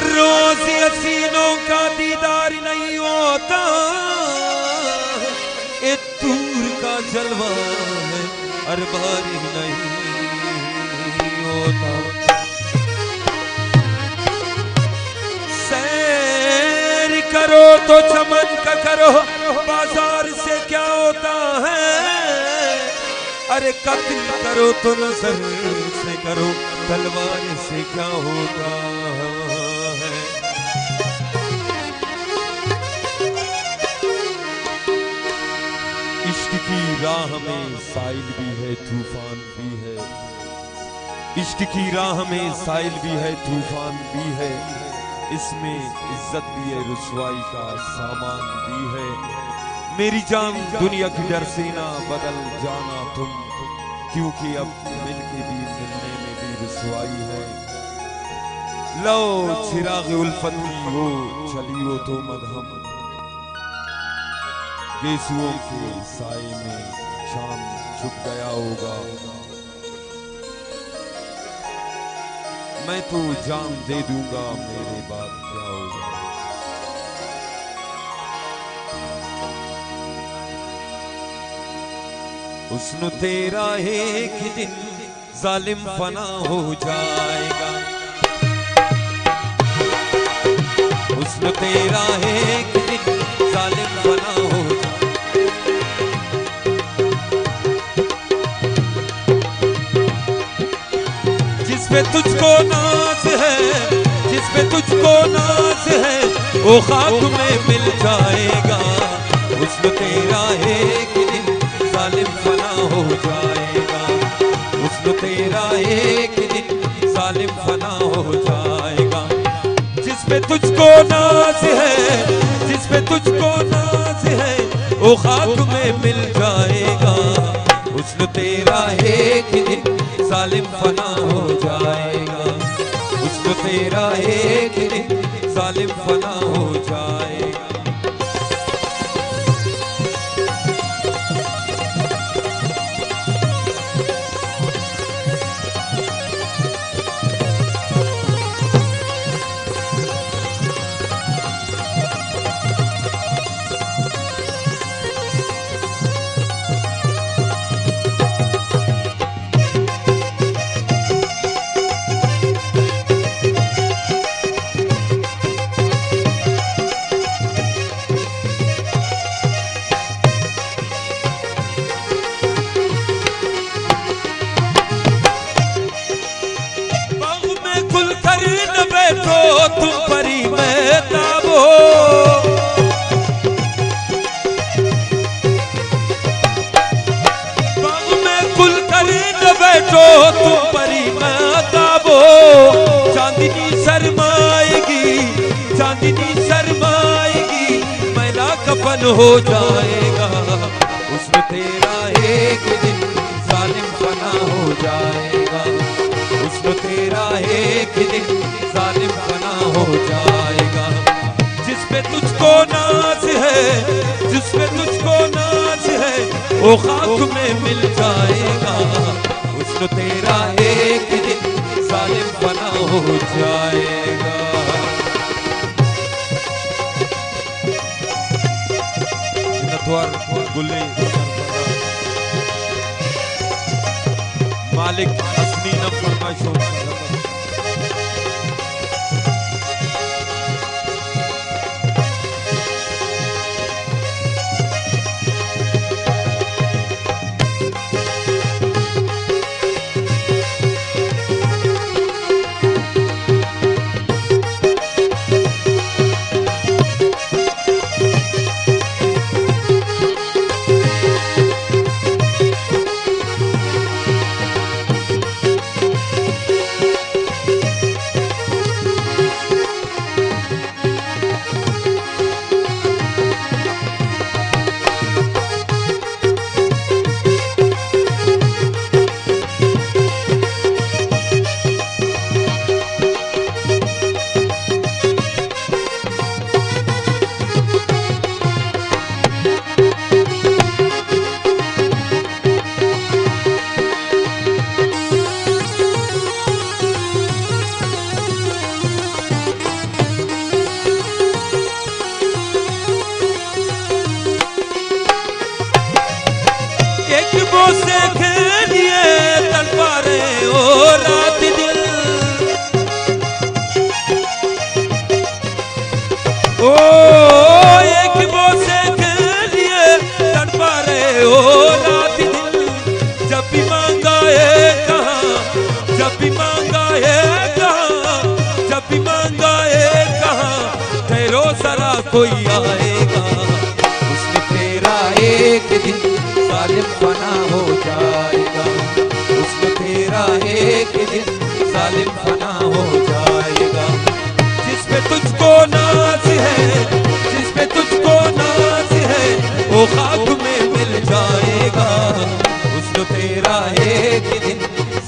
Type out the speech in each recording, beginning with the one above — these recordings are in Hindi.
हर रोज हसीनों का दीदार नहीं होता, ये दूर का जलवा है हर बार नहीं होता। सैर करो तो चमन का करो, बाजार से क्या होता है। अरे कत्ल करो तो नजर से करो, तलवार से क्या होता है। इश्क की राह में साइल भी है तूफान भी है, इश्क की राह में साइल भी है तूफान भी है, इसमें इज्जत भी है रुसवाई का सामान भी है। मेरी जान दुनिया की डर से ना बदल जाना तुम, क्योंकि अब मिलके भी मिलने में भी रुसवाई है। लो चिराग उल्फत की हो चली हो तो मदहम, गेसुओं के साए में चांद छुप गया होगा। मैं तो जान दे दूंगा, मेरे बाद क्या होगा। हुस्न तेरा एक दिन जालिम फना हो जाएगा, हुस्न तेरा एक दिन जालिम फना हो जाएगा। जिस पे तुझको नाज है, जिस पे तुझको नाज है, वो खाक में मिल जाएगा। हुस्न तेरा एक दिन जालिम फना हो जाएगा, हुस्न तेरा एक दिन जालिम फना हो जाएगा। जिस पे तुझको नाज है, जिस पे तुझको नाज है, वो खाक में मिल जाएगा। हुस्न तेरा एक दिन जालिम फना हो जाएगा, हुस्न तेरा एक दिन जालिम फना हो जाएगा। तो तुम परी महताब हो, बाग में खुल कर न बैठो तुम परी महताब हो। चांदनी शर्माएगी, चांदनी शर्माएगी, मैला कफन हो जाएगा। हुस्न तेरा एक दिन जालिम फना हो जाएगा, हुस्न तेरा एक दिन जालिम फना हो जाएगा। जिस पे तुझको नाज है, जिस पे तुझको नाज है, वो खाक में मिल जाएगा। हुस्न तेरा एक दिन जालिम फना हो जाएगा। गुल्ले मालिक असली न फरमाइशों कोई आएगा। हुस्न तेरा एक दिन सालिम फना हो जाएगा। हुस्न तेरा एक दिन सालिम फना हो जाएगा। जिस पे तुझको नाज है, जिस पे तुझको नाज है, वो खाक में मिल जाएगा। हुस्न तेरा एक दिन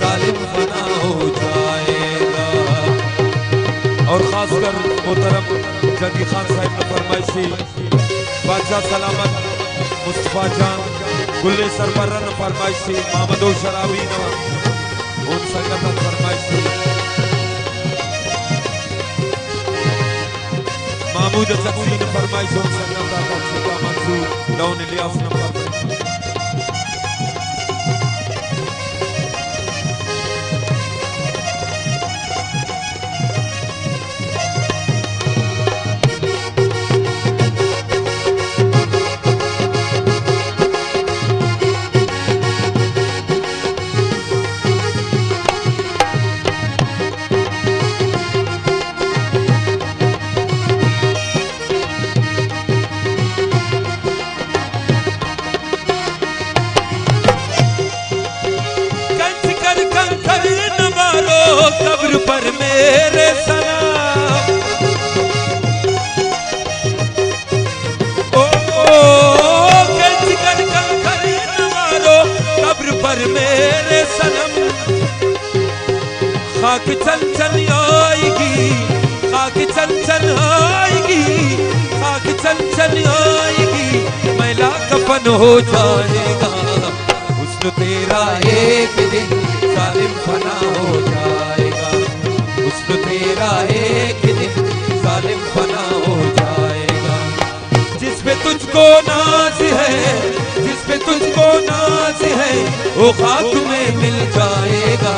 सालिम फना हो जाएगा। और खासकर मोहतरम जगी खान साहब ने फरमाइशी बादशाह सलामत मुस्तफा जान गुल्ले सरबरा ने फरमाइशी मोहम्मद शराबी ने उन संगत फरमाइशी महमूद चकसी ने फरमाइश उन संगत का मंसूर डाउन इलियास ने फरमाइश। कब्र पर मेरे सलाम, ओ कैच कर कंकर न मारो कब्र पर मेरे सनम। खाक चल चल आएगी, खाक चल चल आएगी, खाक चल चल आएगी, मैला कफन हो जाएगा। हुस्न तेरा एक दिन सालिम फना हो जाएगा। हुस्न तेरा एक दिन सालिम फना हो जाएगा। जिस पे तुझको नाज है, जिस पे तुझको नाज है, वो खाक में मिल जाएगा।